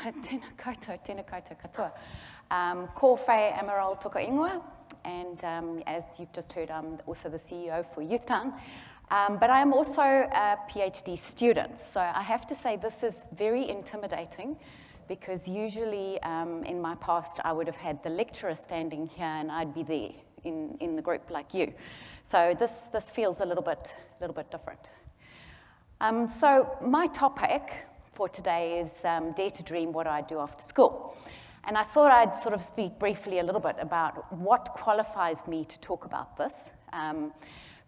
Tēnā koutou katoa. Ko whai Amaral toka ingoa, and as you've just heard, I'm also the CEO for Youth Town. But I am also a PhD student, so I have to say this is very intimidating because usually in my past I would have had the lecturer standing here and I'd be there in the group like you. So this feels a little bit different. So my topic for today is Dare to Dream, What I Do After School. And I thought I'd sort of speak briefly a little bit about what qualifies me to talk about this.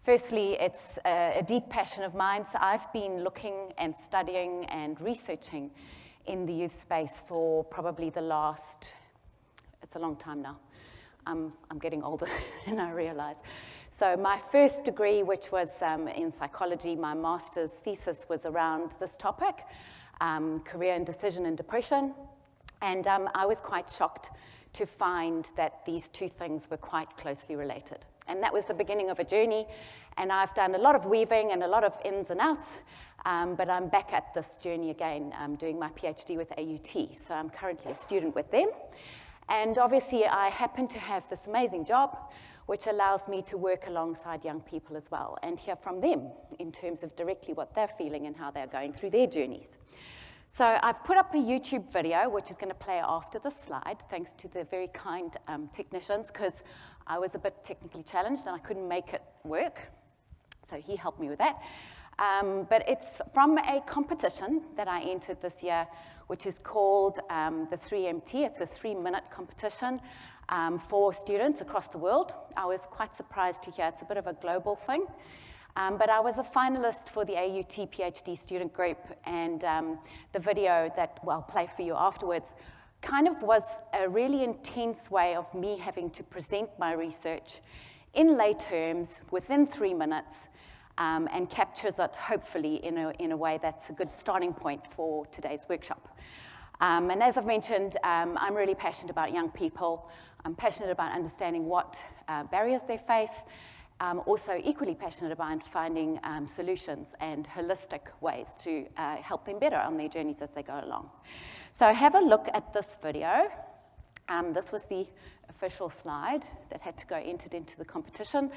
Firstly, it's a deep passion of mine, so I've been looking and studying and researching in the youth space for probably the last, it's a long time now. I'm getting older and I realize. So my first degree, which was in psychology, my master's thesis was around this topic, career indecision and depression. And I was quite shocked to find that these two things were quite closely related. And that was the beginning of a journey. And I've done a lot of weaving and a lot of ins and outs. But I'm back at this journey again, doing my PhD with AUT. So I'm currently a student with them. And obviously, I happen to have this amazing job, which allows me to work alongside young people as well and hear from them in terms of directly what they're feeling and how they're going through their journeys. So I've put up a YouTube video, which is going to play after this slide, thanks to the very kind technicians, because I was a bit technically challenged and I couldn't make it work. So he helped me with that. But it's from a competition that I entered this year, which is called the 3MT. It's a 3-minute competition for students across the world. I was quite surprised to hear it's a bit of a global thing. But I was a finalist for the AUT PhD student group, and the video that I'll play for you afterwards kind of was a really intense way of me having to present my research in lay terms within 3 minutes, and captures it hopefully in a way that's a good starting point for today's workshop. And as I've mentioned, I'm really passionate about young people. I'm passionate about understanding what barriers they face. I'm also equally passionate about finding solutions and holistic ways to help them better on their journeys as they go along. So have a look at this video. This was the official slide that had to go entered into the competition,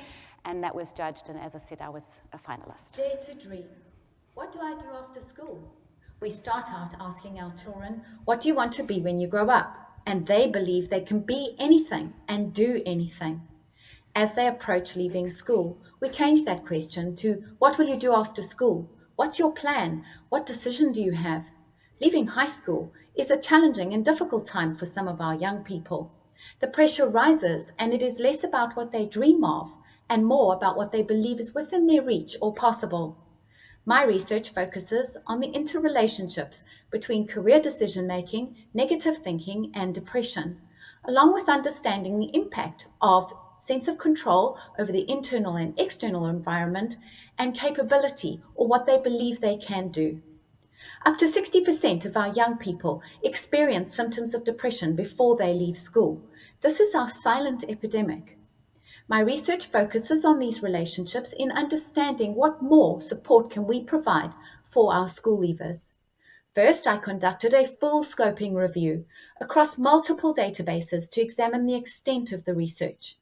and that was judged, and as I said, I was a finalist. Dare to dream. What do I do after school? We start out asking our children, what do you want to be when you grow up? And they believe they can be anything and do anything. As they approach leaving school, we change that question to, what will you do after school? What's your plan? What decision do you have? Leaving high school is a challenging and difficult time for some of our young people. The pressure rises, and it is less about what they dream of and more about what they believe is within their reach or possible. My research focuses on the interrelationships between career decision-making, negative thinking, and depression, along with understanding the impact of sense of control over the internal and external environment, and capability, or what they believe they can do. Up to 60% of our young people experience symptoms of depression before they leave school. This is our silent epidemic. My research focuses on these relationships in understanding what more support can we provide for our school leavers. First, I conducted a full scoping review across multiple databases to examine the extent of the research.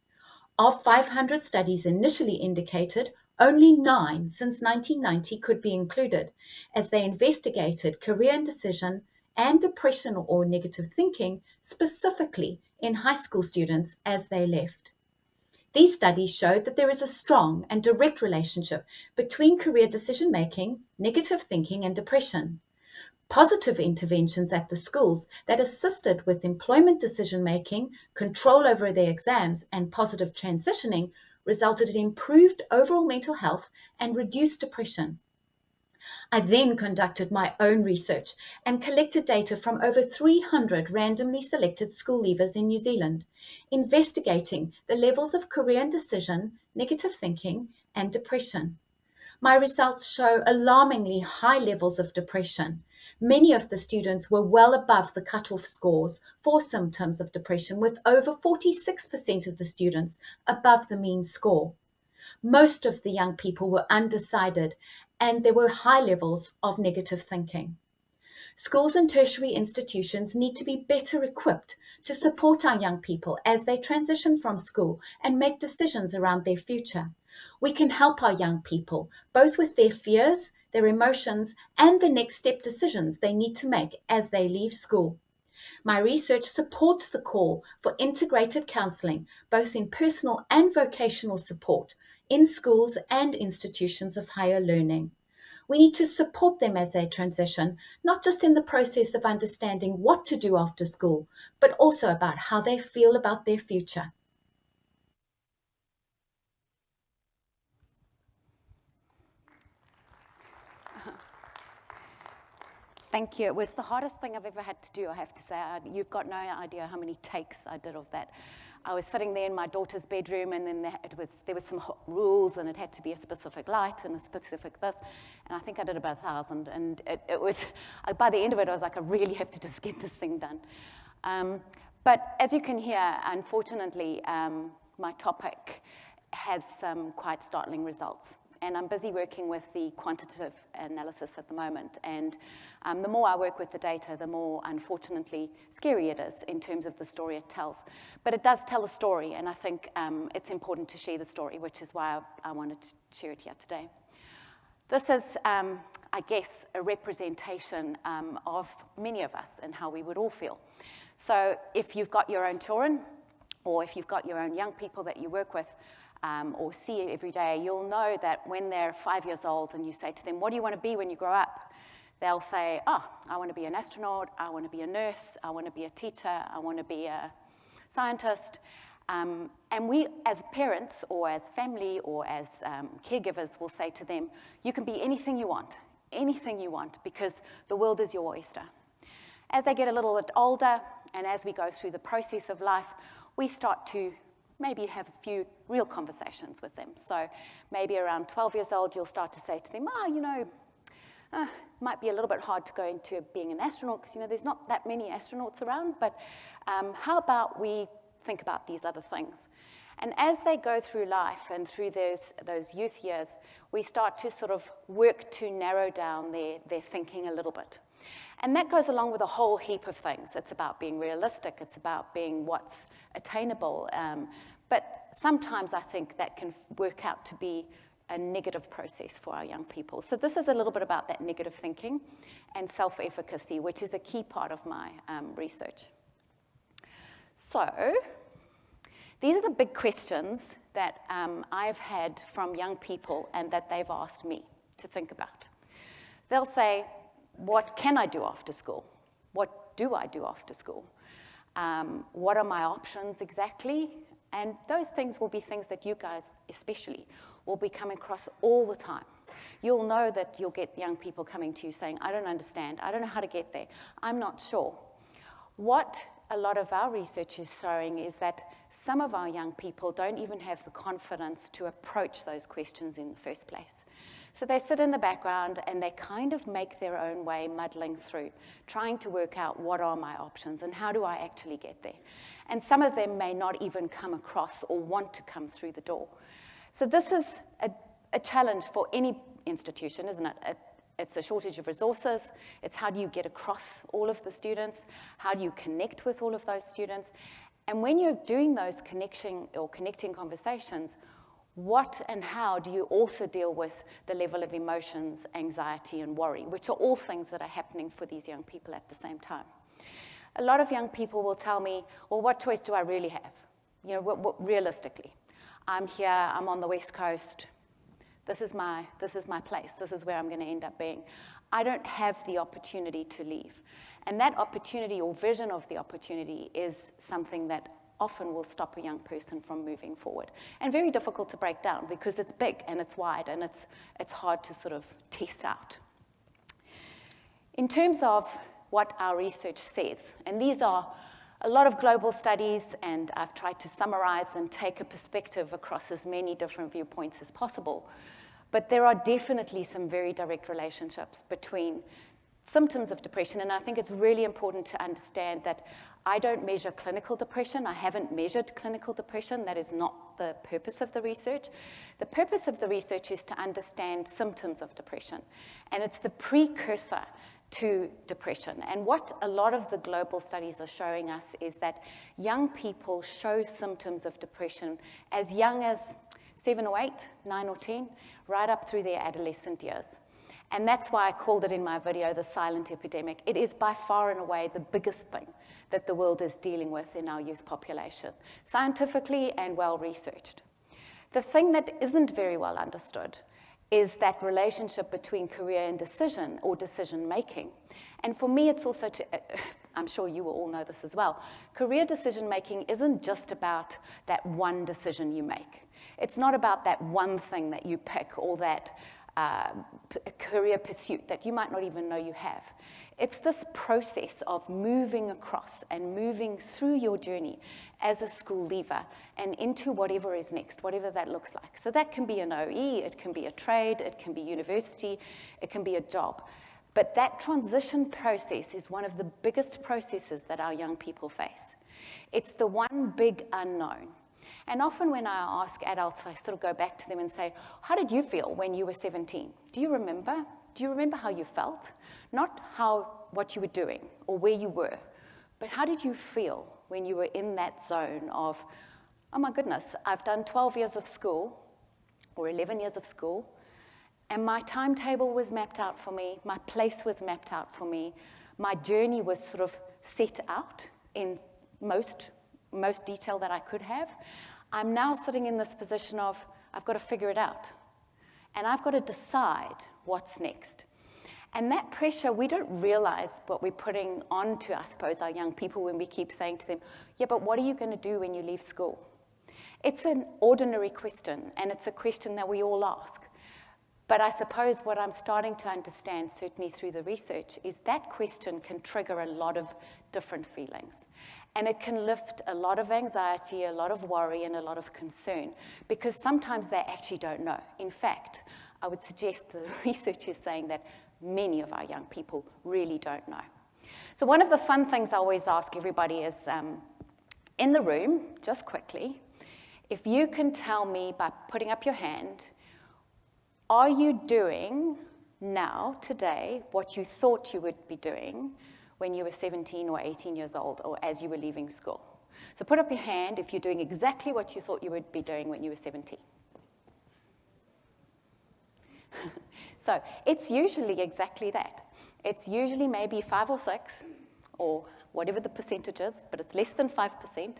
Of 500 studies initially indicated, only 9 since 1990 could be included, as they investigated career indecision and depression or negative thinking specifically in high school students as they left. These studies showed that there is a strong and direct relationship between career decision-making, negative thinking, and depression. Positive interventions at the schools that assisted with employment decision-making, control over their exams, and positive transitioning resulted in improved overall mental health and reduced depression. I then conducted my own research and collected data from over 300 randomly selected school leavers in New Zealand, investigating the levels of career indecision, negative thinking, and depression. My results show alarmingly high levels of depression. Many of the students were well above the cutoff scores for symptoms of depression, with over 46% of the students above the mean score. Most of the young people were undecided, and there were high levels of negative thinking. Schools and tertiary institutions need to be better equipped to support our young people as they transition from school and make decisions around their future. We can help our young people, both with their fears, their emotions, and the next step decisions they need to make as they leave school. My research supports the call for integrated counselling, both in personal and vocational support, in schools and institutions of higher learning. We need to support them as they transition, not just in the process of understanding what to do after school, but also about how they feel about their future. Thank you. It was the hardest thing I've ever had to do, I have to say. You've got no idea how many takes I did of that. I was sitting there in my daughter's bedroom, and then there were some rules, and it had to be a specific light and a specific this, and I think I did about 1,000, and it was, by the end of it, I was like, I really have to just get this thing done. But as you can hear, unfortunately, my topic has some quite startling results. And I'm busy working with the quantitative analysis at the moment. And the more I work with the data, the more, unfortunately, scary it is in terms of the story it tells. But it does tell a story, and I think it's important to share the story, which is why I wanted to share it here today. This is, I guess, a representation of many of us and how we would all feel. So if you've got your own children, or if you've got your own young people that you work with, or see every day, you'll know that when they're 5 years old and you say to them, what do you want to be when you grow up? They'll say, oh, I want to be an astronaut, I want to be a nurse, I want to be a teacher, I want to be a scientist. And we, as parents or as family or as caregivers, will say to them, you can be anything you want, because the world is your oyster. As they get a little bit older, and as we go through the process of life, we start to maybe have a few real conversations with them. So maybe around 12 years old, you'll start to say to them, it might be a little bit hard to go into being an astronaut because, there's not that many astronauts around, but how about we think about these other things? And as they go through life and through those youth years, we start to sort of work to narrow down their thinking a little bit. And that goes along with a whole heap of things. It's about being realistic. It's about being what's attainable. But sometimes I think that can work out to be a negative process for our young people. So this is a little bit about that negative thinking and self-efficacy, which is a key part of my research. So these are the big questions that I've had from young people and that they've asked me to think about. They'll say, what can I do after school? What do I do after school? What are my options exactly? And those things will be things that you guys especially will be coming across all the time. You'll know that you'll get young people coming to you saying, I don't understand, I don't know how to get there, I'm not sure. What a lot of our research is showing is that some of our young people don't even have the confidence to approach those questions in the first place. So they sit in the background and they kind of make their own way muddling through, trying to work out what are my options and how do I actually get there. And some of them may not even come across or want to come through the door. So this is a challenge for any institution, isn't it? It's a shortage of resources. It's how do you get across all of the students? How do you connect with all of those students? And when you're doing those connecting conversations, what and how do you also deal with the level of emotions, anxiety, and worry, which are all things that are happening for these young people at the same time? A lot of young people will tell me, well, what choice do I really have? Realistically. I'm here, I'm on the West Coast, this is my place, this is where I'm going to end up being. I don't have the opportunity to leave. And that opportunity or vision of the opportunity is something that often will stop a young person from moving forward. And very difficult to break down because it's big and it's wide and it's hard to sort of test out. In terms of what our research says, and these are a lot of global studies, and I've tried to summarize and take a perspective across as many different viewpoints as possible, but there are definitely some very direct relationships between symptoms of depression, and I think it's really important to understand that I don't measure clinical depression. I haven't measured clinical depression. That is not the purpose of the research. The purpose of the research is to understand symptoms of depression, and it's the precursor to depression. And what a lot of the global studies are showing us is that young people show symptoms of depression as young as 7 or 8, 9 or 10, right up through their adolescent years. And that's why I called it in my video the silent epidemic. It is by far and away the biggest thing that the world is dealing with in our youth population, scientifically and well researched. The thing that isn't very well understood is that relationship between career and decision or decision making. And for me, it's also I'm sure you will all know this as well, career decision making isn't just about that one decision you make. It's not about that one thing that you pick or that career pursuit that you might not even know you have. It's this process of moving across and moving through your journey as a school leaver and into whatever is next, whatever that looks like. So that can be an OE, it can be a trade, it can be university, it can be a job. But that transition process is one of the biggest processes that our young people face. It's the one big unknown. And often when I ask adults, I sort of go back to them and say, how did you feel when you were 17? Do you remember? Do you remember how you felt? Not what you were doing or where you were, but how did you feel when you were in that zone of, oh my goodness, I've done 12 years of school or 11 years of school, and my timetable was mapped out for me, my place was mapped out for me, my journey was sort of set out in most detail that I could have. I'm now sitting in this position of, I've got to figure it out. And I've got to decide what's next. And that pressure, we don't realize what we're putting onto, I suppose, our young people when we keep saying to them, yeah, but what are you going to do when you leave school? It's an ordinary question, and it's a question that we all ask. But I suppose what I'm starting to understand, certainly through the research, is that question can trigger a lot of different feelings. And it can lift a lot of anxiety, a lot of worry, and a lot of concern, because sometimes they actually don't know. In fact, I would suggest the research is saying that many of our young people really don't know. So one of the fun things I always ask everybody is, in the room, just quickly, if you can tell me by putting up your hand, are you doing now, today, what you thought you would be doing when you were 17 or 18 years old or as you were leaving school? So put up your hand if you're doing exactly what you thought you would be doing when you were 17. So it's usually exactly that. It's usually maybe 5 or 6 or whatever the percentage is, but it's less than 5%.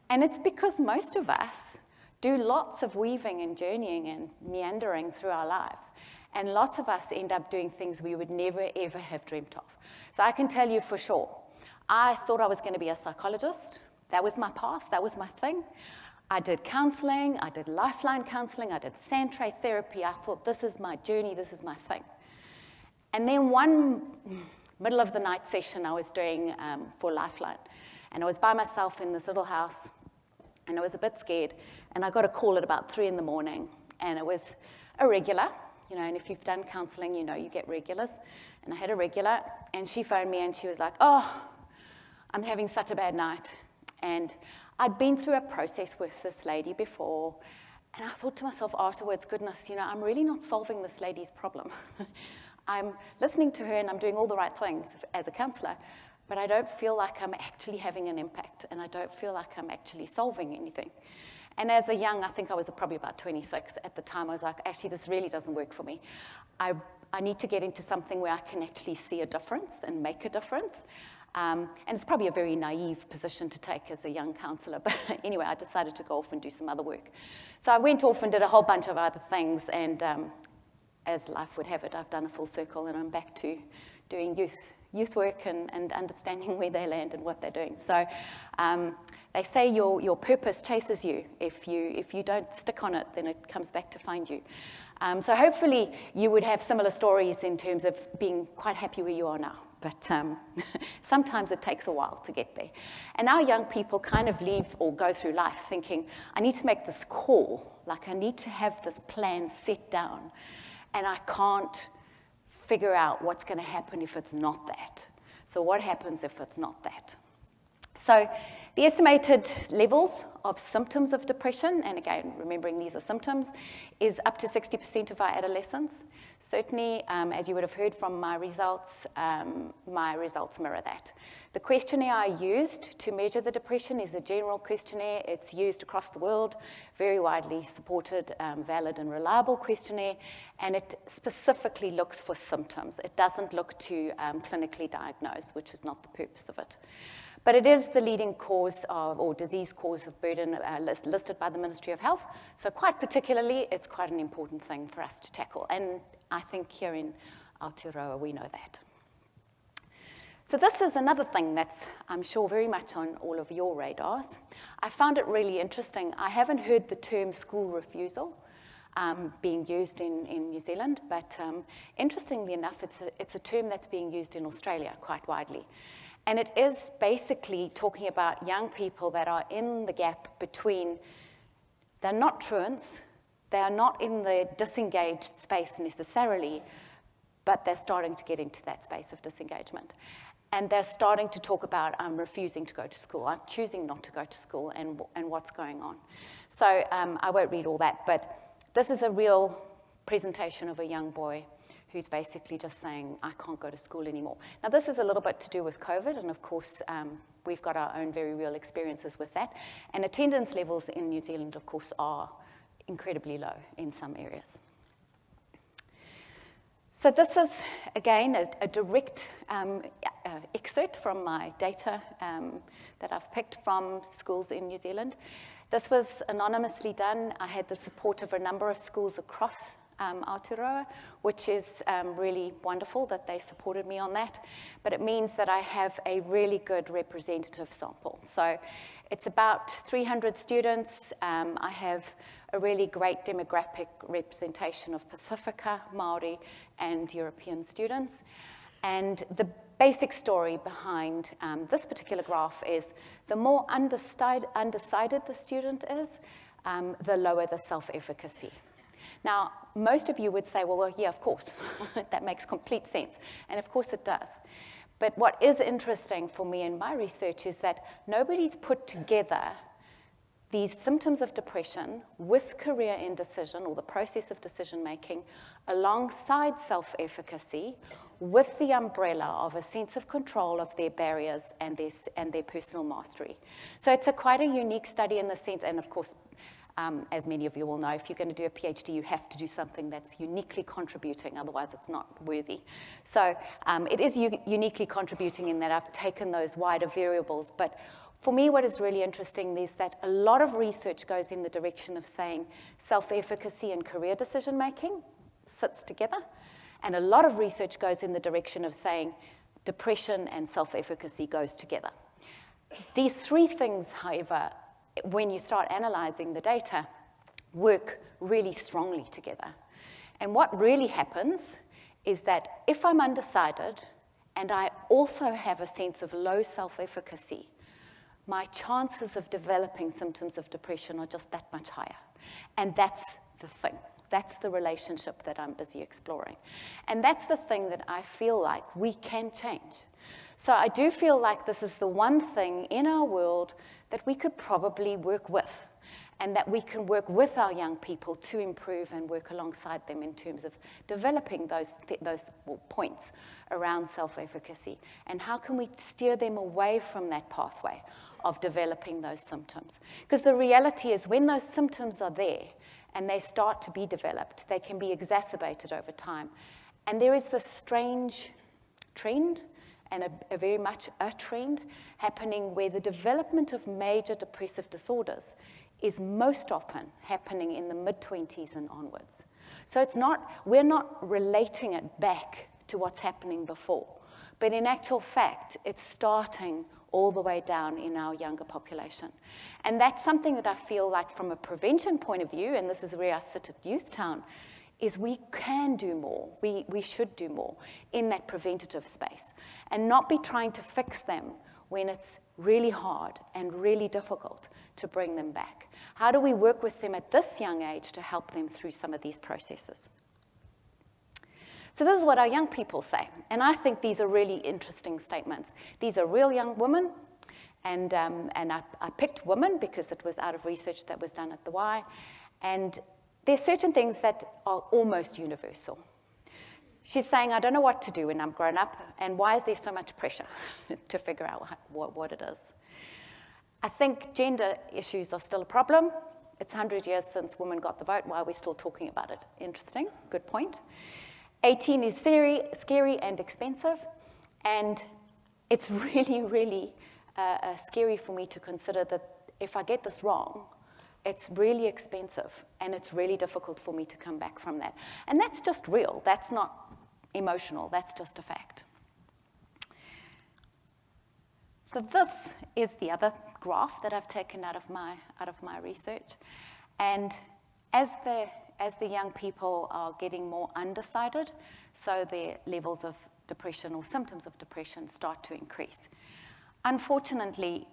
And it's because most of us do lots of weaving and journeying and meandering through our lives. And lots of us end up doing things we would never, ever have dreamt of. So I can tell you for sure, I thought I was going to be a psychologist. That was my path. That was my thing. I did counseling. I did lifeline counseling. I did Sandtray therapy. I thought, this is my journey. This is my thing. And then one middle of the night session I was doing for Lifeline. And I was by myself in this little house. And I was a bit scared. And I got a call at about 3 in the morning. And it was a regular. You know, and if you've done counseling, you know you get regulars. And I had a regular, and she phoned me, and she was like, oh, I'm having such a bad night. And I'd been through a process with this lady before, and I thought to myself afterwards, goodness, you know, I'm really not solving this lady's problem. I'm listening to her, and I'm doing all the right things as a counselor, but I don't feel like I'm actually having an impact, and I don't feel like I'm actually solving anything. And as a young, I think I was probably about 26 at the time, I was like, actually, this really doesn't work for me. I need to get into something where I can actually see a difference and make a difference. And it's probably a very naive position to take as a young counsellor. But anyway, I decided to go off and do some other work. So I went off and did a whole bunch of other things. And as life would have it, I've done a full circle, and I'm back to doing youth work and understanding where they land and what they're doing. So they say your purpose chases you. If you don't stick on it, then it comes back to find you. So hopefully you would have similar stories in terms of being quite happy where you are now. But sometimes it takes a while to get there. And our young people kind of leave or go through life thinking, I need to make this call. Like, I need to have this plan set down. And I can't figure out what's going to happen if it's not that. So what happens if it's not that? So The estimated levels of symptoms of depression, and again, remembering these are symptoms, is up to 60% of our adolescents. Certainly, as you would have heard from my results mirror that. The questionnaire I used to measure the depression is a general questionnaire. It's used across the world, very widely supported, valid and reliable questionnaire, and it specifically looks for symptoms. It doesn't look to clinically diagnose, which is not the purpose of it. But it is the leading cause of, or disease cause of burden listed by the Ministry of Health. So quite particularly, it's quite an important thing for us to tackle. And I think here in Aotearoa, we know that. So this is another thing that's, I'm sure, very much on all of your radars. I found it really interesting. I haven't heard the term school refusal being used in New Zealand, but interestingly enough, it's a term that's being used in Australia quite widely. And it is basically talking about young people that are in the gap between, they're not truants, they are not in the disengaged space necessarily, but they're starting to get into that space of disengagement. And they're starting to talk about, I'm refusing to go to school, I'm choosing not to go to school, and what's going on. So I won't read all that, but this is a real presentation of a young boy who's basically just saying, I can't go to school anymore. Now, this is a little bit to do with COVID, and of course, we've got our own very real experiences with that. And attendance levels in New Zealand, of course, are incredibly low in some areas. So this is, again, a direct excerpt from my data that I've picked from schools in New Zealand. This was anonymously done. I had the support of a number of schools across Aotearoa, which is really wonderful that they supported me on that, but it means that I have a really good representative sample. So it's about 300 students. I have a really great demographic representation of Pacifica, Māori, and European students. And the basic story behind this particular graph is the more undecided the student is, the lower the self-efficacy. Now, most of you would say, well, yeah, of course, that makes complete sense. And of course it does. But what is interesting for me in my research is that nobody's put together these symptoms of depression with career indecision, or the process of decision-making, alongside self-efficacy, with the umbrella of a sense of control of their barriers and their personal mastery. So it's quite a unique study in the sense, and of course, as many of you will know, if you're going to do a PhD, you have to do something that's uniquely contributing, otherwise it's not worthy. So it is uniquely contributing in that I've taken those wider variables. But for me, what is really interesting is that a lot of research goes in the direction of saying self-efficacy and career decision-making sits together, and a lot of research goes in the direction of saying depression and self-efficacy goes together. These three things, however, when you start analyzing the data, work really strongly together. And what really happens is that if I'm undecided and I also have a sense of low self-efficacy, my chances of developing symptoms of depression are just that much higher. And that's the thing. That's the relationship that I'm busy exploring. And that's the thing that I feel like we can change. So I do feel like this is the one thing in our world that we could probably work with, and that we can work with our young people to improve and work alongside them in terms of developing those points around self-efficacy. And how can we steer them away from that pathway of developing those symptoms? Because the reality is when those symptoms are there and they start to be developed, they can be exacerbated over time. And there is this strange trend, and a very much a trend happening where the development of major depressive disorders is most often happening in the mid-20s and onwards. So we're not relating it back to what's happening before, but in actual fact, it's starting all the way down in our younger population. And that's something that I feel like from a prevention point of view, and this is where I sit at Youth Town, is we can do more, we should do more in that preventative space, and not be trying to fix them when it's really hard and really difficult to bring them back. How do we work with them at this young age to help them through some of these processes? So this is what our young people say, and I think these are really interesting statements. These are real young women, And I picked women because it was out of research that was done at the Y. And there's certain things that are almost universal. She's saying, I don't know what to do when I'm grown up, and why is there so much pressure to figure out what it is? I think gender issues are still a problem. It's 100 years since women got the vote. Why are we still talking about it? Interesting, good point. 18 is scary and expensive, and it's really, really scary for me to consider that if I get this wrong, it's really expensive, and it's really difficult for me to come back from that. And that's just real. That's not emotional. That's just a fact. So this is the other graph that I've taken out of my research. And as the young people are getting more undecided, so their levels of depression or symptoms of depression start to increase. Unfortunately,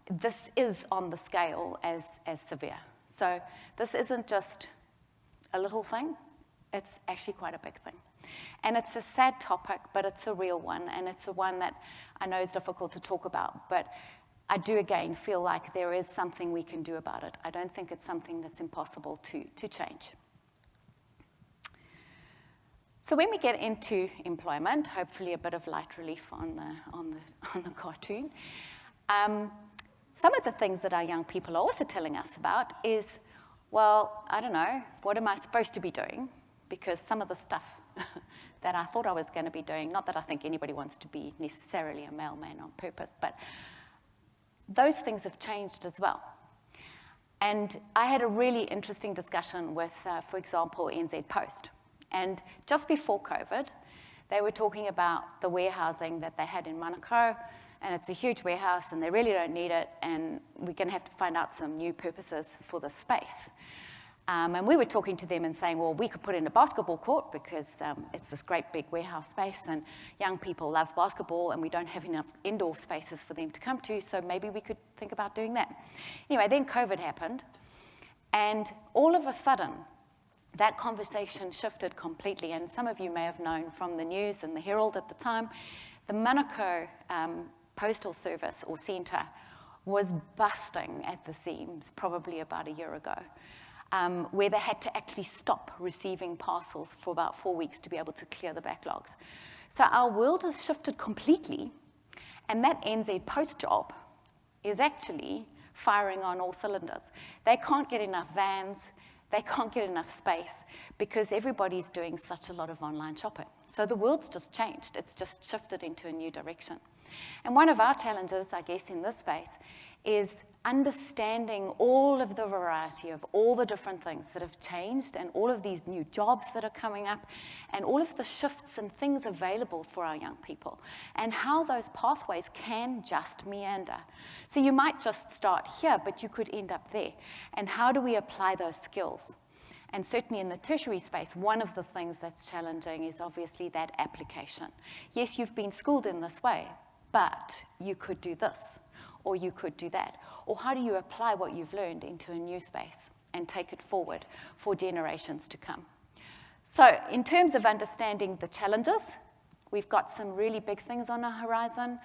this is on the scale as severe. So this isn't just a little thing, it's actually quite a big thing. And it's a sad topic, but it's a real one, and it's a one that I know is difficult to talk about, but I do again feel like there is something we can do about it. I don't think it's something that's impossible to change. So when we get into employment, hopefully a bit of light relief on the cartoon, some of the things that our young people are also telling us about is, well, I don't know, what am I supposed to be doing? Because some of the stuff that I thought I was going to be doing, not that I think anybody wants to be necessarily a mailman on purpose, but those things have changed as well. And I had a really interesting discussion with, for example, NZ Post. And just before COVID, they were talking about the warehousing that they had in Manukau, and it's a huge warehouse, and they really don't need it, and we're going to have to find out some new purposes for the space. And we were talking to them and saying, well, we could put in a basketball court because it's this great big warehouse space, and young people love basketball, and we don't have enough indoor spaces for them to come to, so maybe we could think about doing that. Anyway, then COVID happened, and all of a sudden, that conversation shifted completely, and some of you may have known from the news and the Herald at the time, the Manukau Postal Service or Centre was busting at the seams probably about a year ago, where they had to actually stop receiving parcels for about 4 weeks to be able to clear the backlogs. So our world has shifted completely, and that NZ Post job is actually firing on all cylinders. They can't get enough vans, they can't get enough space because everybody's doing such a lot of online shopping. So the world's just changed. It's just shifted into a new direction. And one of our challenges, I guess, in this space is understanding all of the variety of all the different things that have changed and all of these new jobs that are coming up and all of the shifts and things available for our young people and how those pathways can just meander. So you might just start here, but you could end up there. And how do we apply those skills? And certainly in the tertiary space, one of the things that's challenging is obviously that application. Yes, you've been schooled in this way, but you could do this, or you could do that. Or how do you apply what you've learned into a new space and take it forward for generations to come? So in terms of understanding the challenges, we've got some really big things on our horizon.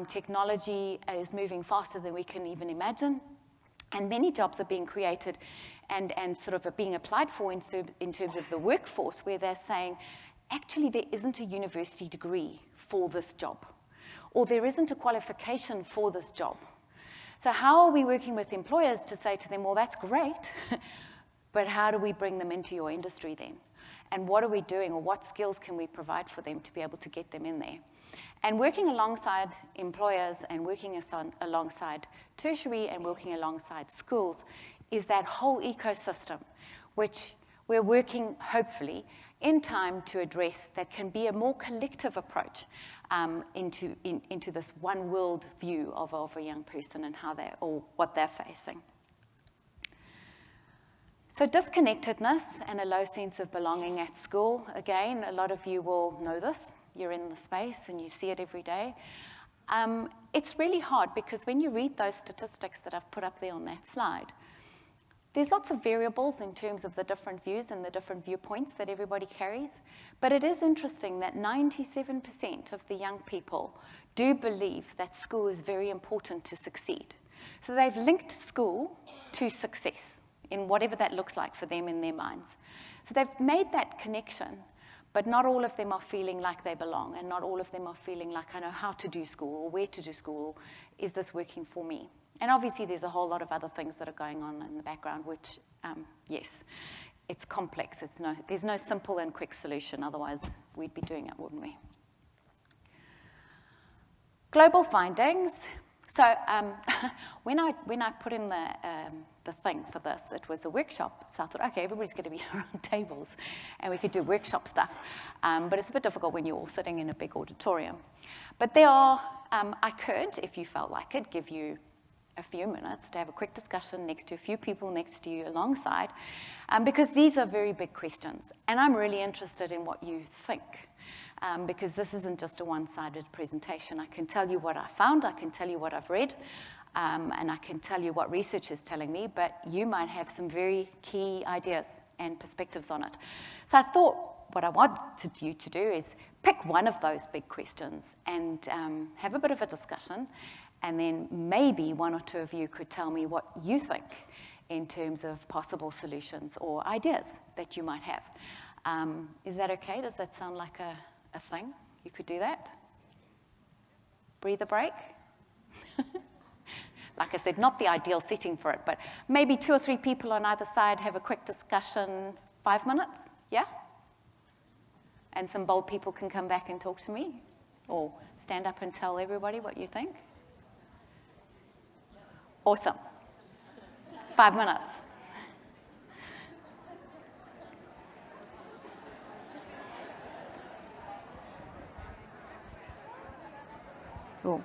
Technology is moving faster than we can even imagine. And many jobs are being created and sort of are being applied for in terms of the workforce, where they're saying, actually, there isn't a university degree for this job, or there isn't a qualification for this job. So how are we working with employers to say to them, well, that's great, but how do we bring them into your industry then? And what are we doing, or what skills can we provide for them to be able to get them in there? And working alongside employers and working alongside tertiary and working alongside schools is that whole ecosystem, which we're working, hopefully, in time to address that can be a more collective approach into this one world view of a young person and how they or what they're facing. So disconnectedness and a low sense of belonging at school, again, a lot of you will know this. You're in the space and you see it every day. It's really hard because when you read those statistics that I've put up there on that slide, there's lots of variables in terms of the different views and the different viewpoints that everybody carries, but it is interesting that 97% of the young people do believe that school is very important to succeed. So they've linked school to success in whatever that looks like for them in their minds. So they've made that connection, but not all of them are feeling like they belong, and not all of them are feeling like I know how to do school, or where to do school, or is this working for me? And obviously there's a whole lot of other things that are going on in the background, which, yes, it's complex. There's no simple and quick solution, otherwise we'd be doing it, wouldn't we? Global findings. So when I put in the thing for this, it was a workshop. So I thought, okay, everybody's going to be around tables, and we could do workshop stuff. But it's a bit difficult when you're all sitting in a big auditorium. But there are, I could, if you felt like it, give you a few minutes to have a quick discussion next to a few people next to you alongside, because these are very big questions. And I'm really interested in what you think. Because this isn't just a one-sided presentation. I can tell you what I found, I can tell you what I've read, and I can tell you what research is telling me, but you might have some very key ideas and perspectives on it. So I thought what I wanted you to do is pick one of those big questions and have a bit of a discussion, and then maybe one or two of you could tell me what you think in terms of possible solutions or ideas that you might have. Is that okay? Does that sound like a thing? You could do that? Breathe a break? Like I said, not the ideal setting for it, but maybe 2 or 3 people on either side have a quick discussion, 5 minutes, yeah? And some bold people can come back and talk to me, or stand up and tell everybody what you think. Awesome. 5 minutes. Cool.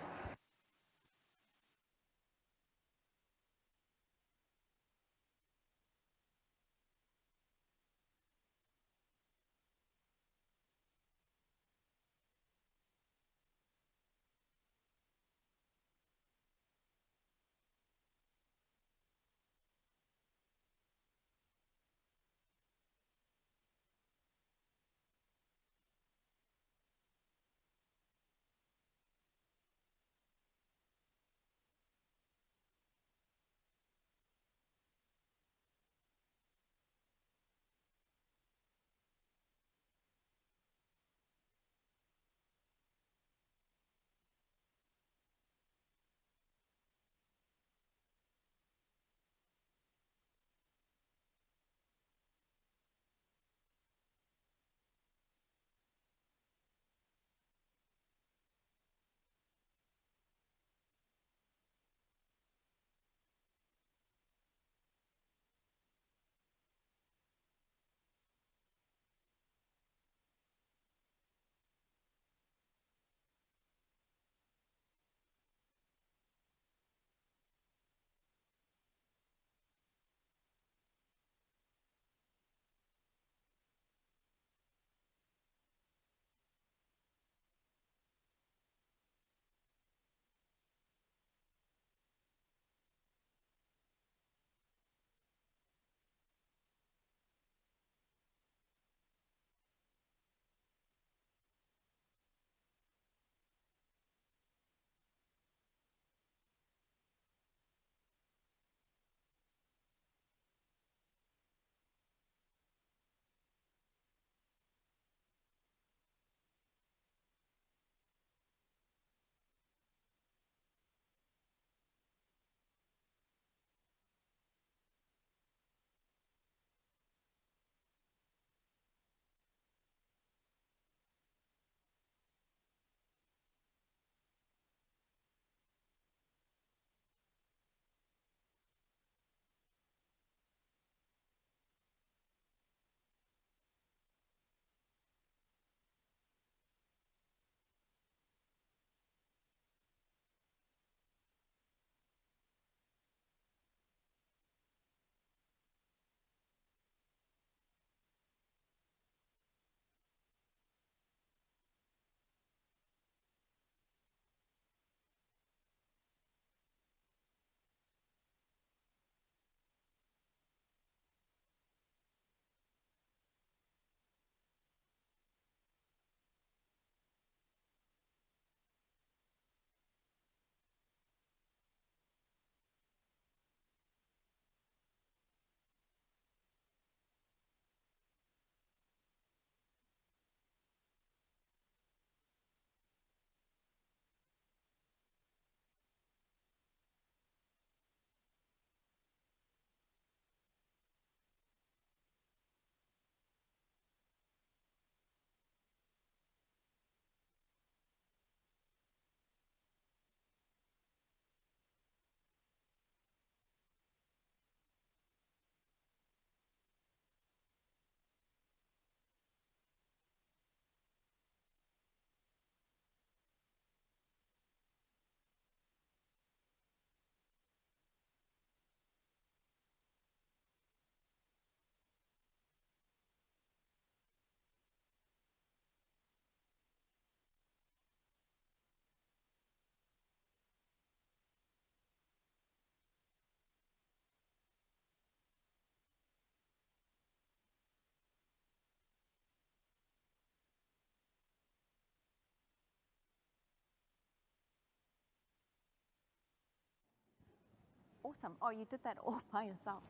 awesome. Oh, you did that all by yourself.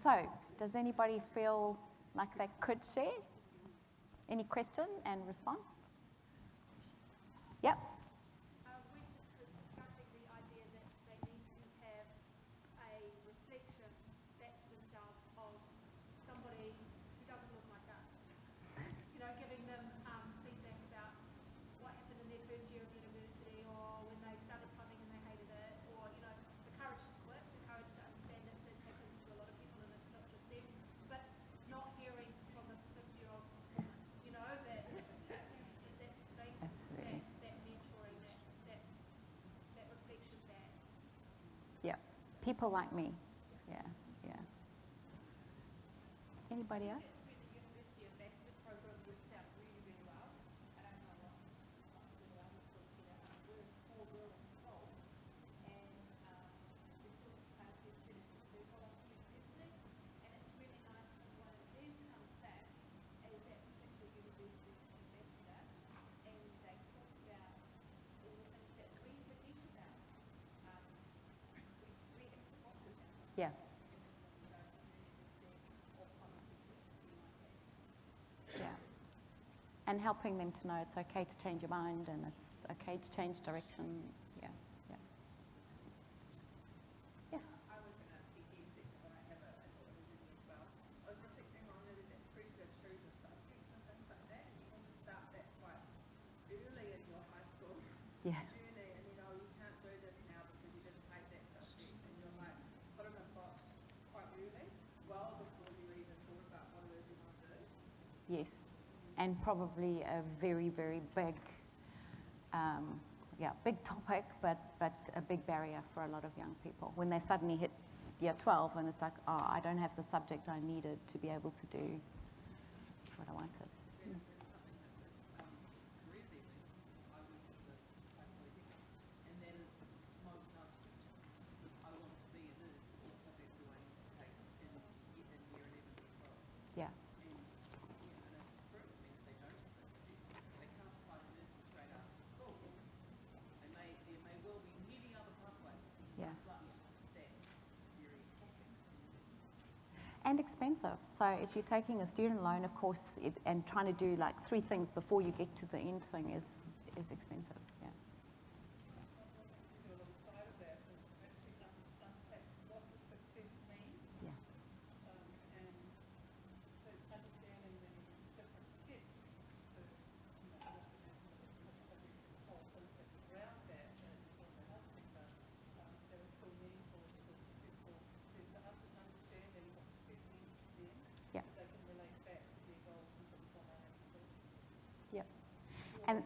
So, does anybody feel like they could share? Any question and response? Yep. We're just discussing the idea that they need to have a reflection back to themselves of somebody who doesn't look like us. You know, giving them feedback about what happened in their first year of university, or when they started plumbing and they hated it, or, you know, the courage to quit, the courage to understand that this happens to a lot of people and it's not just them, but not hearing from the 50-year-old woman, you know, that they Absolutely. that mentoring, that reflection back. Yeah. People like me. Yeah, yeah. Anybody else? With the University Ambassador Program works out really, really well. I don't know what the others will get out. We're all girls involved, and there's still kind of this benefit to volunteer personally, and it's really nice when one of them comes back as that particular university ambassador, and they talk about all the things that we forget about. We have forgotten about. Yeah. Yeah. And helping them to know it's okay to change your mind and it's okay to change direction. Yeah, yeah. Yeah. I work in a PT sector, but I have a daughter who's in as well. I was reflecting on it as that pressure to choose the subjects and things like that. You want to start that quite early in your high school Yeah. journey, and you know you can't do this now because you didn't take that subject, and you're like put in a box quite early, well before you even thought about what it is you want to do. Yes. And probably a very, very big, big topic, but a big barrier for a lot of young people. When they suddenly hit year 12 and it's like, oh, I don't have the subject I needed to be able to do what I wanted. Then something that careers even, I work with the psychology, and that is the most nice question. I want to be a nurse, what subject do I need to take in year 11 or 12? Yeah. And it's true. I mean, if they don't have that subject, they can't apply to nursing straight after school. There may well be many other pathways, Yeah. but that's very complex. And expensive. So if you're taking a student loan, of course, and trying to do like 3 things before you get to the end thing is expensive. Yeah. The other side of that is actually unpack what does success mean, Yeah. and so understanding the different steps to, looking at the subject of the whole concept around that, and in the health sector, that is still meaningful to successful is to understanding what success means to them, Yeah. so they can relate back to their goals and things on that school. Yep. And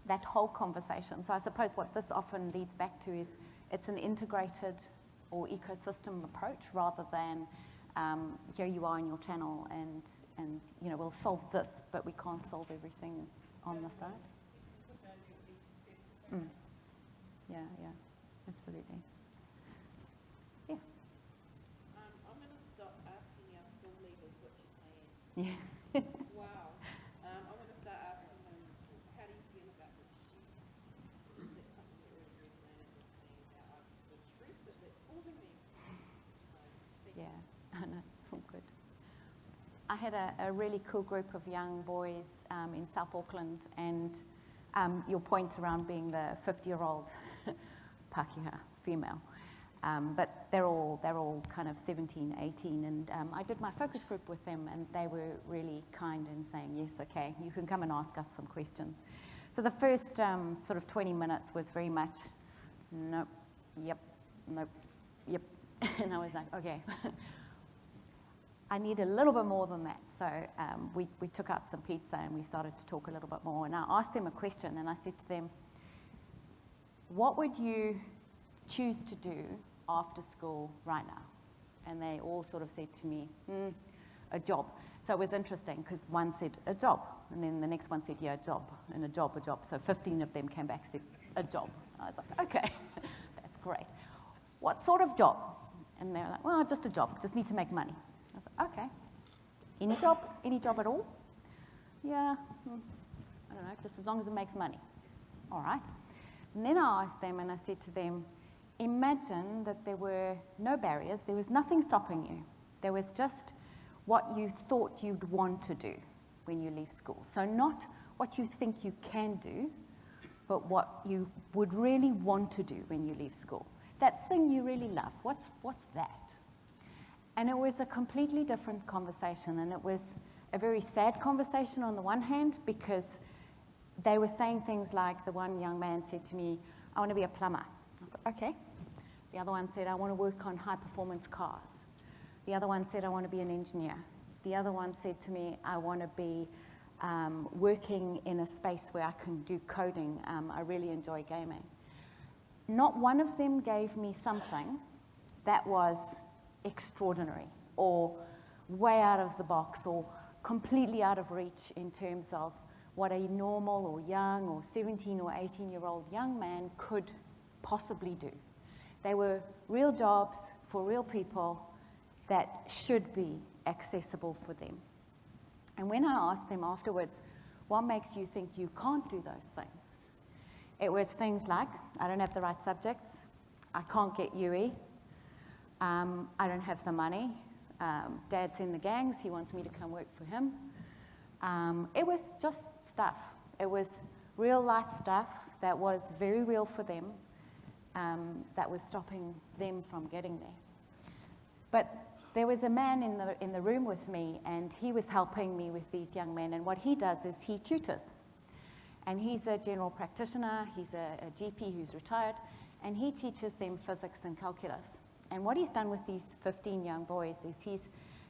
that whole conversation. So I suppose what this often leads back to is it's an integrated or ecosystem approach rather than here you are in your channel and you know we'll solve this, but we can't solve everything on the side. Put value each step. Mm. Yeah, yeah, absolutely. Yeah. I'm going to stop asking our school leaders what you're saying. Yeah. Wow. I'm going to start asking them, how do you feel about this shift? Is that something that really resonated with me about the stress that's causing me? Yeah, I know, all good. I had a really cool group of young boys in South Auckland, and your point around being the 50-year-old Pākehā female, but they're all kind of 17, 18, and I did my focus group with them, and they were really kind in saying, yes, okay, you can come and ask us some questions. So the first sort of 20 minutes was very much, nope, yep, nope, yep, and I was like, okay. I need a little bit more than that. So we took out some pizza and we started to talk a little bit more. And I asked them a question and I said to them, what would you choose to do after school right now? And they all sort of said to me, a job. So it was interesting because one said a job and then the next one said, yeah, a job, and a job, a job. So 15 of them came back and said, a job. I was like, okay, that's great. What sort of job? And they were like, well, just a job, just need to make money. I was like, okay, any job at all? Yeah, I don't know, just as long as it makes money. All right. And then I asked them and I said to them, imagine that there were no barriers, there was nothing stopping you. There was just what you thought you'd want to do when you leave school. So not what you think you can do, but what you would really want to do when you leave school. That thing you really love, what's that? And it was a completely different conversation, and it was a very sad conversation on the one hand, because they were saying things like, the one young man said to me, I want to be a plumber. I thought, okay. The other one said, I want to work on high performance cars. The other one said, I want to be an engineer. The other one said to me, I want to be working in a space where I can do coding. I really enjoy gaming. Not one of them gave me something that was extraordinary or way out of the box or completely out of reach in terms of what a normal or young or 17 or 18-year-old young man could possibly do. They were real jobs for real people that should be accessible for them. And when I asked them afterwards, what makes you think you can't do those things? It was things like, I don't have the right subjects, I can't get UE, I don't have the money, Dad's in the gangs, he wants me to come work for him. It was just stuff. It was real life stuff that was very real for them, that was stopping them from getting there. But there was a man in the room with me, and he was helping me with these young men, and what he does is he tutors. And he's a general practitioner, he's a GP who's retired, and he teaches them physics and calculus. And what he's done with these 15 young boys is he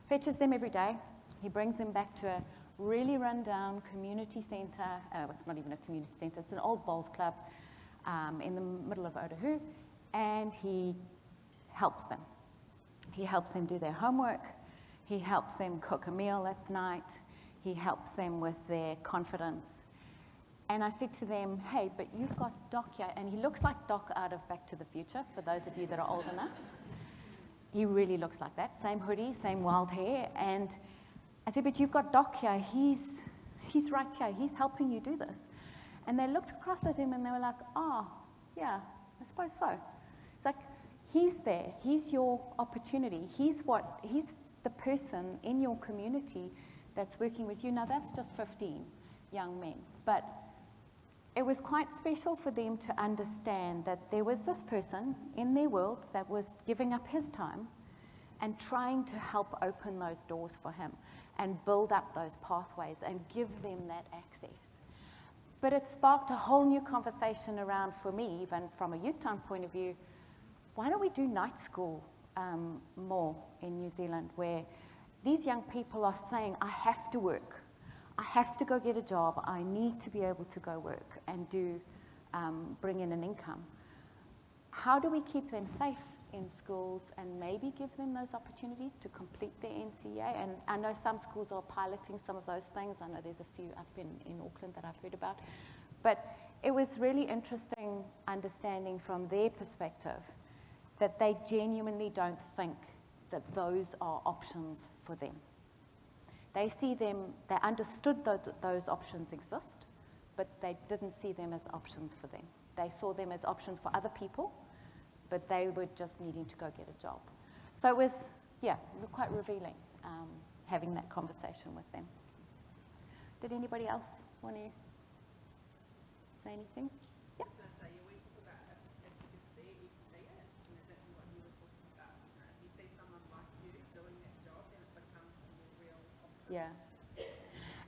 fetches them every day, he brings them back to a really run-down community centre. It's not even a community centre, it's an old bowls club in the middle of Otahu, and he helps them. He helps them do their homework, he helps them cook a meal at night, he helps them with their confidence. And I said to them, hey, but you've got Doc here, and he looks like Doc out of Back to the Future, for those of you that are old enough. He really looks like that, same hoodie, same wild hair, and I said, but you've got Doc here, he's right here, he's helping you do this. And they looked across at him and they were like, oh, yeah, I suppose so. It's like, he's there, he's your opportunity, he's the person in your community that's working with you. Now that's just 15 young men, but it was quite special for them to understand that there was this person in their world that was giving up his time and trying to help open those doors for him and build up those pathways and give them that access. But it sparked a whole new conversation around, for me, even from a youth time point of view, why don't we do night school more in New Zealand, where these young people are saying, I have to work, I have to go get a job, I need to be able to go work and bring in an income. How do we keep them safe in schools and maybe give them those opportunities to complete their NCEA? And I know some schools are piloting some of those things. I know there's a few up in Auckland that I've heard about. But it was really interesting understanding from their perspective that they genuinely don't think that those are options for them. They see them, they understood that those options exist, but they didn't see them as options for them. They saw them as options for other people, but they were just needing to go get a job. So it was, yeah, quite revealing having that conversation with them. Did anybody else want to say anything? Yeah. I was going to say, we talk about if you could see it, you could be it. And exactly what you were talking about. You know, if you see someone like you doing that job, then it becomes a more real option. Yeah.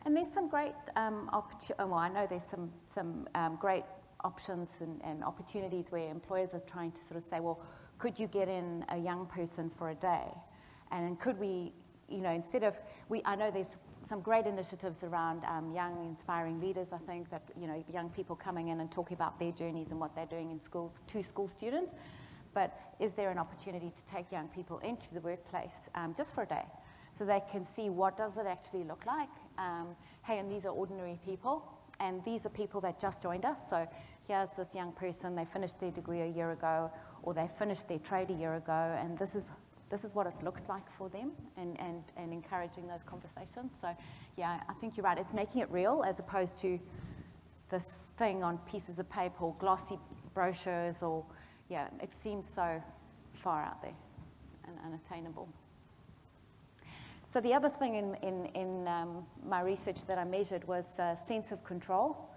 And there's some great well, I know there's some great options and opportunities where employers are trying to sort of say, well, could you get in a young person for a day? And could we, you know, instead of, I know there's some great initiatives around young inspiring leaders, I think, that, you know, young people coming in and talking about their journeys and what they're doing in schools to school students. But is there an opportunity to take young people into the workplace just for a day so they can see what does it actually look like? Hey, and these are ordinary people, and these are people that just joined us. So here's this young person, they finished their degree a year ago, or they finished their trade a year ago, and this is what it looks like for them, and encouraging those conversations. So yeah, I think you're right. It's making it real as opposed to this thing on pieces of paper or glossy brochures or, yeah, it seems so far out there and unattainable. So the other thing in my research that I measured was sense of control.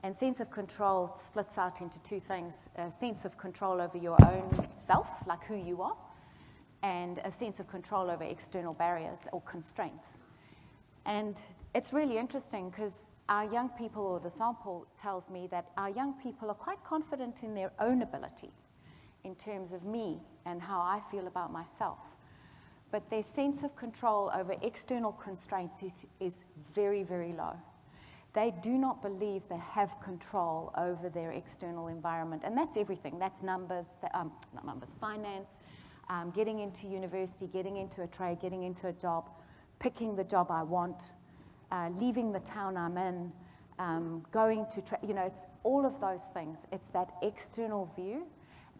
And sense of control splits out into two things: a sense of control over your own self, like who you are, and a sense of control over external barriers or constraints. And it's really interesting because our young people, or the sample tells me that our young people are quite confident in their own ability in terms of me and how I feel about myself. But their sense of control over external constraints is very, very low. They do not believe they have control over their external environment. And that's everything. That's numbers, not numbers, finance, getting into university, getting into a trade, getting into a job, picking the job I want, leaving the town I'm in, going to, it's all of those things. It's that external view.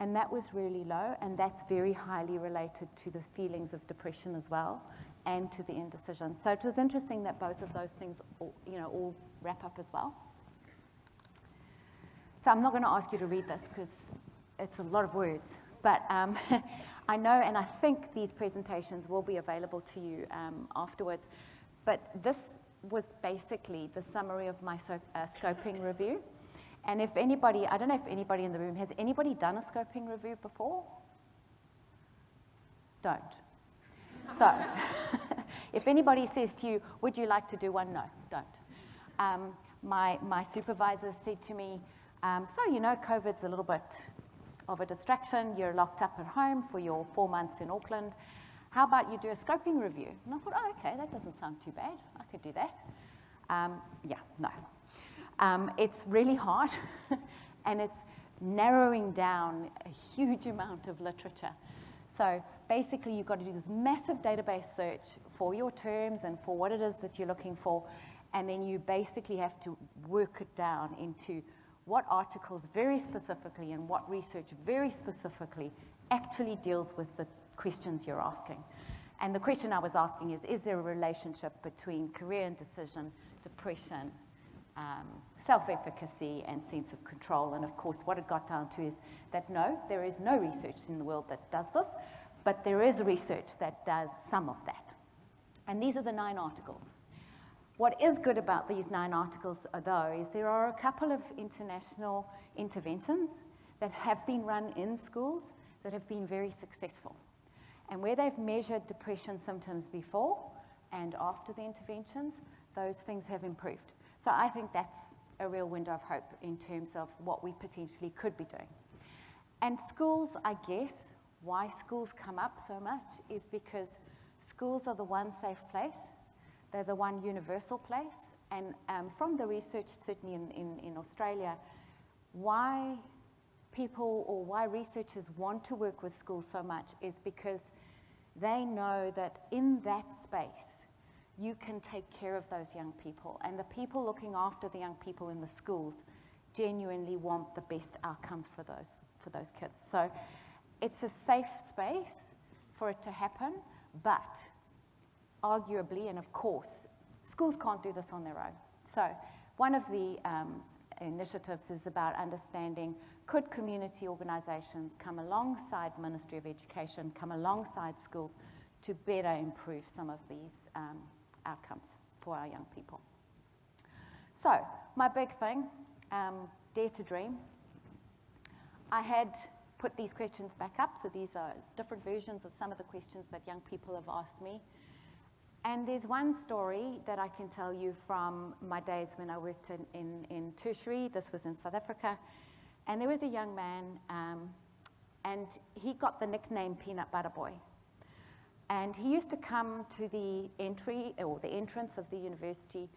And that was really low, and that's very highly related to the feelings of depression as well, and to the indecision. So it was interesting that both of those things, all wrap up as well. So I'm not going to ask you to read this because it's a lot of words, but I know, and I think these presentations will be available to you afterwards. But this was basically the summary of my scoping review. And if anybody, I don't know if anybody in the room, has anybody done a scoping review before? Don't. So, if anybody says to you, would you like to do one? No, don't. My supervisor said to me, COVID's a little bit of a distraction. You're locked up at home for your 4 months in Auckland. How about you do a scoping review? And I thought, oh, okay, that doesn't sound too bad. I could do that. No. It's really hard, and it's narrowing down a huge amount of literature. So basically, you've got to do this massive database search for your terms and for what it is that you're looking for, and then you basically have to work it down into what articles very specifically and what research very specifically actually deals with the questions you're asking. And the question I was asking is there a relationship between career indecision, depression, self-efficacy, and sense of control? And of course, what it got down to is that no, there is no research in the world that does this, but there is research that does some of that. And these are the 9 articles. What is good about these 9 articles, though, is there are a couple of international interventions that have been run in schools that have been very successful. And where they've measured depression symptoms before and after the interventions, those things have improved. So I think that's a real window of hope in terms of what we potentially could be doing. And schools, I guess, why schools come up so much is because schools are the one safe place. They're the one universal place. And from the research, certainly in Australia, why people or why researchers want to work with schools so much is because they know that in that space, you can take care of those young people. And the people looking after the young people in the schools genuinely want the best outcomes for those kids. So it's a safe space for it to happen, but arguably, and of course, schools can't do this on their own. So one of the initiatives is about understanding, could community organizations come alongside Ministry of Education, come alongside schools to better improve some of these outcomes for our young people. So my big thing, dare to dream. I had put these questions back up, so these are different versions of some of the questions that young people have asked me. And there's one story that I can tell you from my days when I worked in tertiary. This was in South Africa. And there was a young man, and he got the nickname Peanut Butter Boy. And he used to come to the entry or the entrance of the university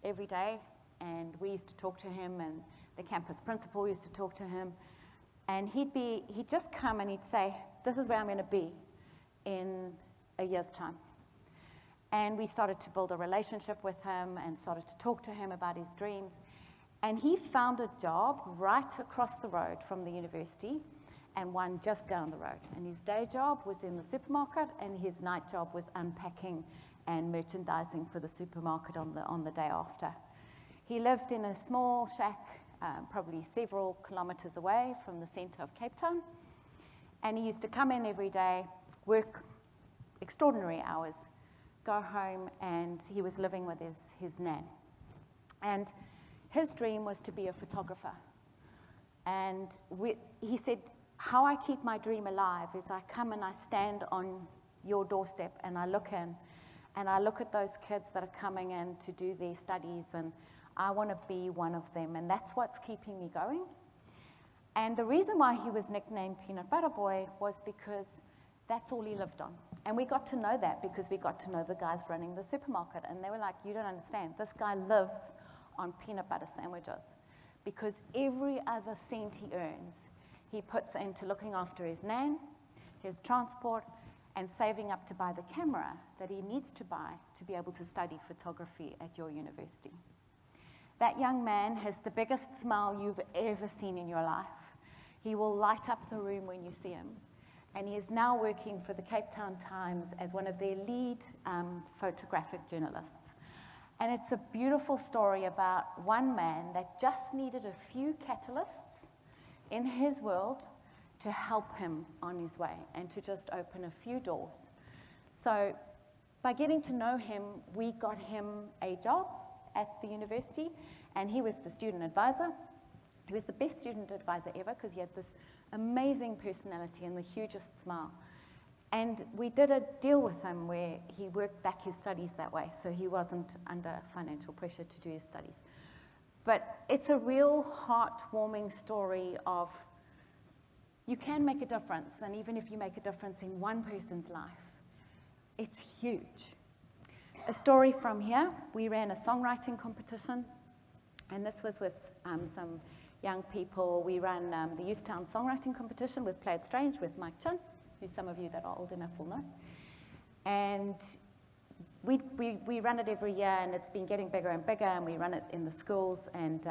every day, and we used to talk to him, and the campus principal used to talk to him. And he'd just come and he'd say, this is where I'm going to be in a year's time. And we started to build a relationship with him and started to talk to him about his dreams. And he found a job right across the road from the university and one just down the road. And his day job was in the supermarket, and his night job was unpacking and merchandising for the supermarket on the day after. He lived in a small shack, probably several kilometers away from the center of Cape Town. And he used to come in every day, work extraordinary hours, go home, and he was living with his nan. And his dream was to be a photographer. And he said, how I keep my dream alive is I come and I stand on your doorstep and I look in, and I look at those kids that are coming in to do their studies, and I want to be one of them, and that's what's keeping me going. And the reason why he was nicknamed Peanut Butter Boy was because that's all he lived on. And we got to know that because we got to know the guys running the supermarket, and they were like, you don't understand, this guy lives on peanut butter sandwiches, because every other cent he earns, he puts into looking after his nan, his transport, and saving up to buy the camera that he needs to buy to be able to study photography at your university. That young man has the biggest smile you've ever seen in your life. He will light up the room when you see him. And he is now working for the Cape Town Times as one of their lead photographic journalists. And it's a beautiful story about one man that just needed a few catalysts in his world to help him on his way and to just open a few doors. So by getting to know him, we got him a job at the university, and he was the student advisor. He was the best student advisor ever because he had this amazing personality and the hugest smile. And we did a deal with him where he worked back his studies that way, so he wasn't under financial pressure to do his studies. But it's a real heartwarming story of you can make a difference, and even if you make a difference in one person's life, it's huge. A story from here, we ran a songwriting competition, and this was with some young people. We ran the Youth Town Songwriting Competition with Play It Strange with Mike Chin, who some of you that are old enough will know. And we run it every year, and it's been getting bigger and bigger, and we run it in the schools. And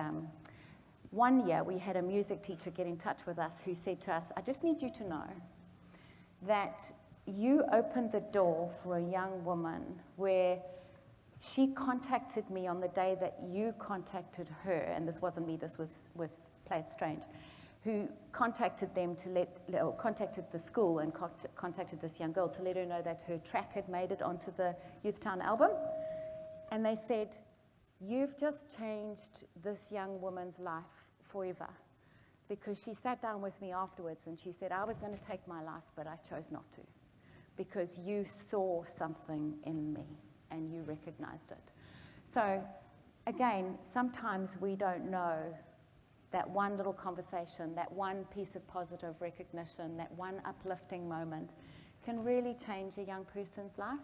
one year, we had a music teacher get in touch with us who said to us, I just need you to know that you opened the door for a young woman where she contacted me on the day that you contacted her, and this wasn't me, this was Play It Strange, who contacted them contacted the school and contacted this young girl to let her know that her track had made it onto the Youth Town album. And they said, you've just changed this young woman's life forever. Because she sat down with me afterwards and she said, I was going to take my life, but I chose not to. Because you saw something in me and you recognized it. So again, sometimes we don't know that one little conversation, that one piece of positive recognition, that one uplifting moment can really change a young person's life.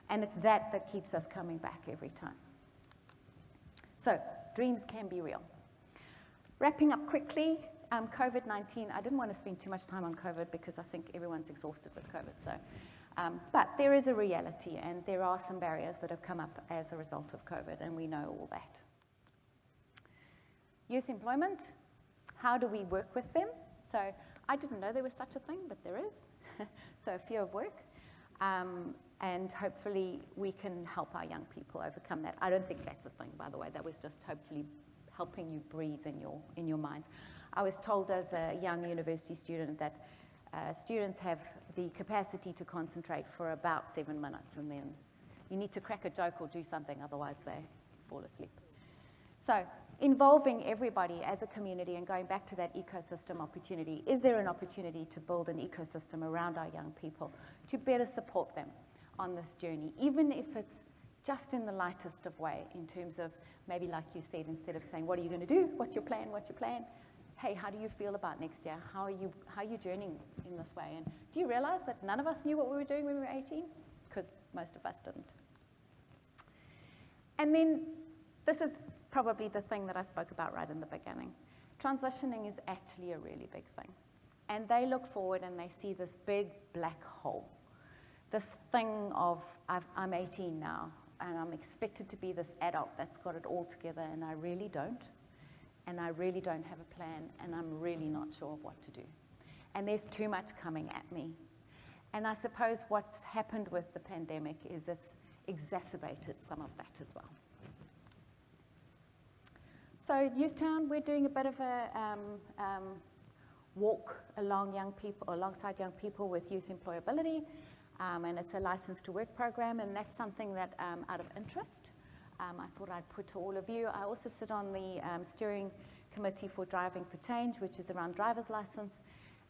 And it's that keeps us coming back every time. So dreams can be real. Wrapping up quickly, COVID-19, I didn't want to spend too much time on COVID because I think everyone's exhausted with COVID. So, but there is a reality, and there are some barriers that have come up as a result of COVID, and we know all that. Youth employment, how do we work with them? So I didn't know there was such a thing, but there is. So a fear of work, and hopefully we can help our young people overcome that. I don't think that's a thing, by the way. That was just hopefully helping you breathe in your minds. I was told as a young university student that students have the capacity to concentrate for about 7 minutes, and then you need to crack a joke or do something, otherwise they fall asleep. So involving everybody as a community and going back to that ecosystem opportunity, is there an opportunity to build an ecosystem around our young people to better support them on this journey, even if it's just in the lightest of way, in terms of maybe, like you said, instead of saying, what are you going to do? What's your plan? What's your plan? Hey, how do you feel about next year? How are you journeying in this way? And do you realize that none of us knew what we were doing when we were 18? Because most of us didn't. And then this is probably the thing that I spoke about right in the beginning. Transitioning is actually a really big thing. And they look forward and they see this big black hole. This thing of, I'm 18 now, and I'm expected to be this adult that's got it all together, and I really don't. And I really don't have a plan, and I'm really not sure of what to do. And there's too much coming at me. And I suppose what's happened with the pandemic is it's exacerbated some of that as well. So Youth Town, we're doing a bit of a walk alongside young people with youth employability, and it's a license to work program, and that's something that out of interest, I thought I'd put to all of you. I also sit on the steering committee for Driving for Change, which is around driver's license,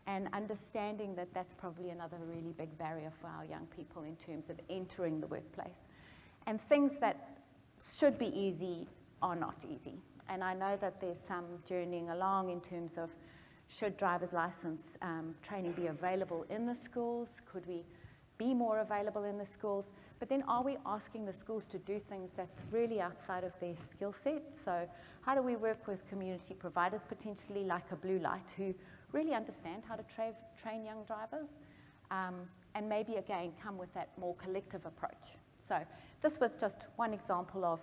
and understanding that that's probably another really big barrier for our young people in terms of entering the workplace. And things that should be easy are not easy. And I know that there's some journeying along in terms of should driver's license training be available in the schools? Could we be more available in the schools? But then are we asking the schools to do things that's really outside of their skill set? So how do we work with community providers, potentially like a Blue Light, who really understand how to train young drivers, and maybe again come with that more collective approach. So this was just one example of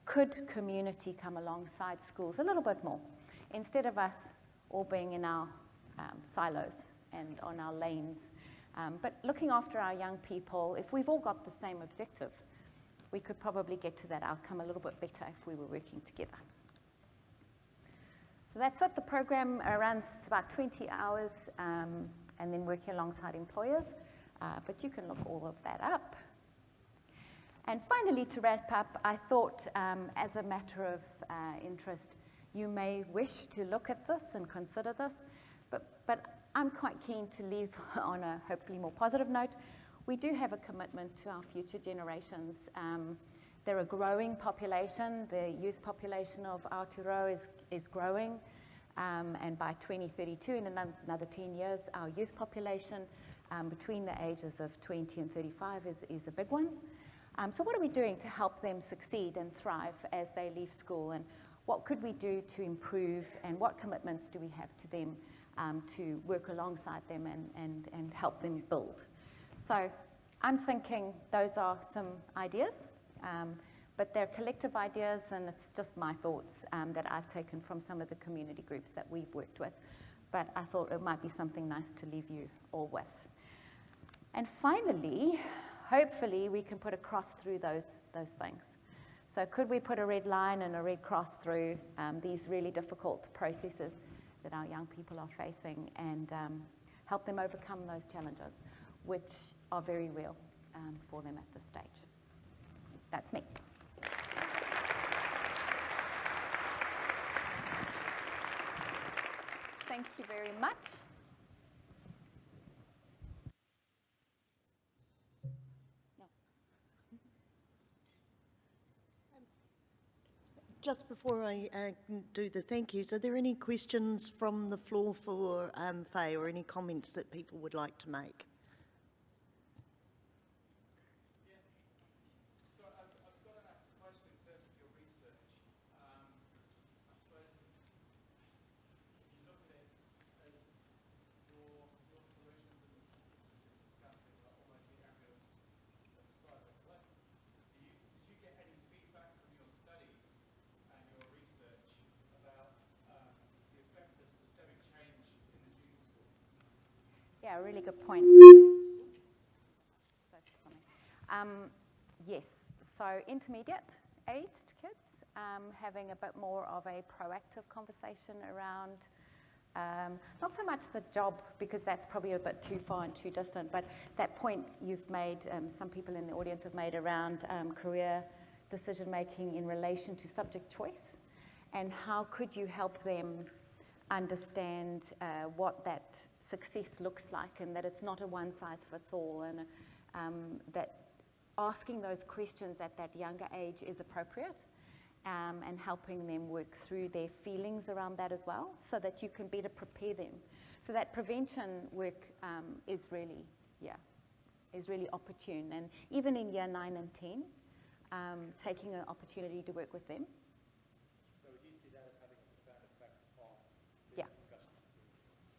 could community come alongside schools a little bit more, instead of us all being in our silos and on our lanes. But looking after our young people, if we've all got the same objective, we could probably get to that outcome a little bit better if we were working together. So that's it. The program runs about 20 hours and then working alongside employers, but you can look all of that up. And finally, to wrap up, I thought as a matter of interest, you may wish to look at this and consider this, but I'm quite keen to leave on a hopefully more positive note. We do have a commitment to our future generations. They're a growing population. The youth population of Aotearoa is growing, and by 2032, in another 10 years, our youth population between the ages of 20 and 35 is a big one. So what are we doing to help them succeed and thrive as they leave school, and what could we do to improve, and what commitments do we have to them to work alongside them and help them build? So I'm thinking those are some ideas, but they're collective ideas, and it's just my thoughts that I've taken from some of the community groups that we've worked with. But I thought it might be something nice to leave you all with. And finally, hopefully we can put a cross through those things. So could we put a red line and a red cross through these really difficult processes that our young people are facing, and help them overcome those challenges, which are very real for them at this stage? That's me. Thank you very much. Just before I do the thank yous, are there any questions from the floor for Faye, or any comments that people would like to make? Yes. So I've got to ask a question in terms of your research. I suppose if you look at it as your solutions and discussing are almost the ambulance of the cyber left, did you get any feedback from your studies and your research about the effect of systemic change in the junior school? Yeah, a really good point. Yes, so intermediate aged kids, having a bit more of a proactive conversation around, not so much the job, because that's probably a bit too far and too distant, but that point you've made, some people in the audience have made around career decision making in relation to subject choice, and how could you help them understand what that success looks like, and that it's not a one size fits all, and that asking those questions at that younger age is appropriate, and helping them work through their feelings around that as well, so that you can better prepare them. So that prevention work is really opportune, and even in year 9 and 10, taking an opportunity to work with them. So would you see that as having a profound effect on the Yeah. discussion?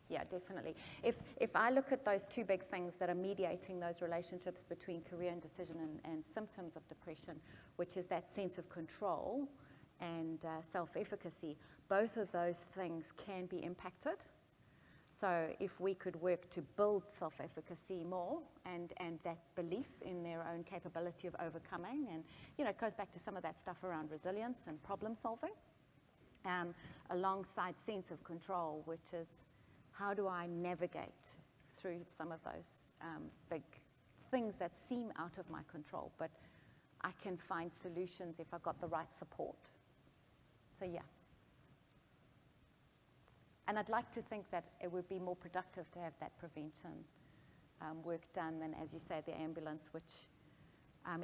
Yeah, definitely. If I look at those two big things that are mediating those relationships between career and decision and symptoms of depression, which is that sense of control and self-efficacy, both of those things can be impacted. So if we could work to build self-efficacy more, and that belief in their own capability of overcoming, and it goes back to some of that stuff around resilience and problem solving, alongside sense of control, which is how do I navigate through some of those big things that seem out of my control, but I can find solutions if I've got the right support. So yeah. And I'd like to think that it would be more productive to have that prevention work done than, as you say, the ambulance, which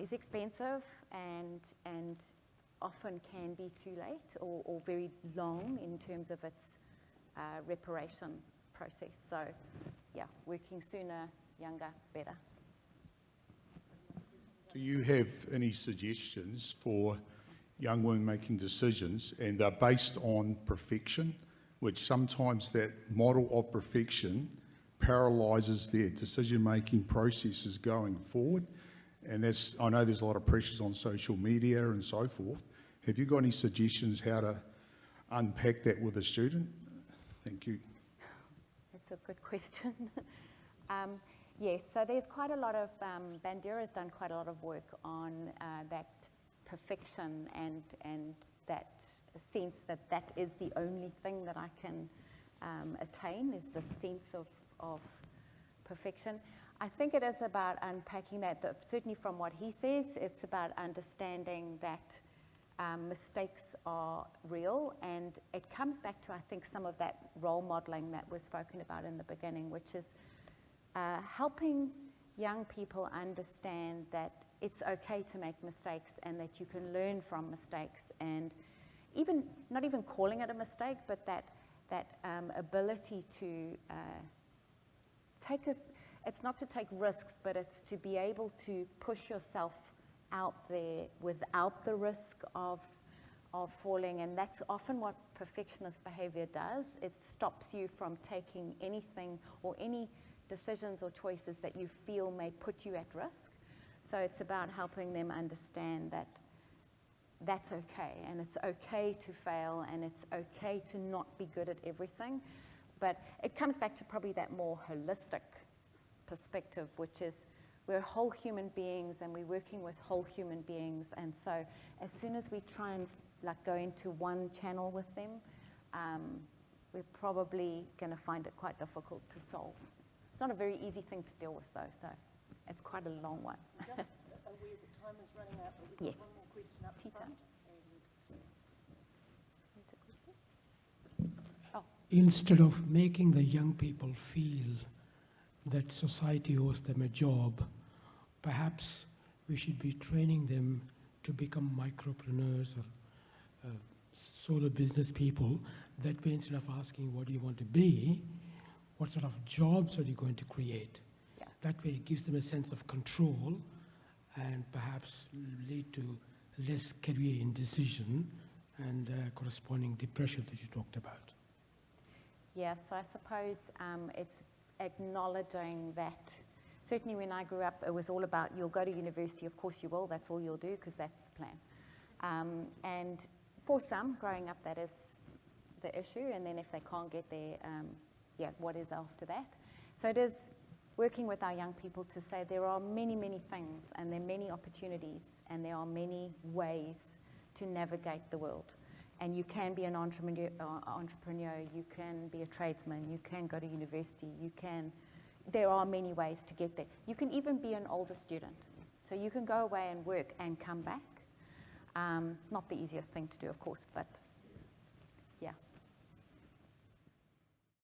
is expensive and often can be too late or very long in terms of its reparation process. So yeah, working sooner, younger, better. Do you have any suggestions for young women making decisions, and they're based on perfection, which sometimes that model of perfection paralyses their decision-making processes going forward? And that's, I know there's a lot of pressures on social media and so forth. Have you got any suggestions how to unpack that with a student? Thank you. That's a good question. Yes, so there's quite a lot of, Bandera's done quite a lot of work on that perfection and that sense that that is the only thing that I can attain, is the sense of perfection. I think it is about unpacking that, certainly from what he says, it's about understanding that mistakes are real, and it comes back to, I think, some of that role modeling that was spoken about in the beginning, which is helping young people understand that it's okay to make mistakes and that you can learn from mistakes, and even not even calling it a mistake, but that ability to it's not to take risks, but it's to be able to push yourself out there without the risk of falling. And that's often what perfectionist behavior does. It stops you from taking anything or any decisions or choices that you feel may put you at risk. So it's about helping them understand that that's okay, and it's okay to fail, and it's okay to not be good at everything. But it comes back to probably that more holistic perspective, which is we're whole human beings and we're working with whole human beings. And so as soon as we try and go into one channel with them, we're probably going to find it quite difficult to solve. It's not a very easy thing to deal with, though, so it's quite a long one. Just aware that time is running out, but we've Yes. got one more question up Peter. front. Instead of making the young people feel that society owes them a job, perhaps we should be training them to become micropreneurs or solo business people. That way, instead of asking what do you want to be, what sort of jobs are you going to create? Yeah. That way it gives them a sense of control and perhaps lead to less career indecision and corresponding depression that you talked about. Yes, so I suppose it's acknowledging that. Certainly when I grew up, it was all about you'll go to university, of course you will, that's all you'll do, because that's the plan. And for some, growing up, that is the issue, and then if they can't get there, what is after that? So it is working with our young people to say there are many, many things, and there are many opportunities, and there are many ways to navigate the world. And you can be an entrepreneur, you can be a tradesman, you can go to university, there are many ways to get there. You can even be an older student. So you can go away and work and come back. Not the easiest thing to do, of course, but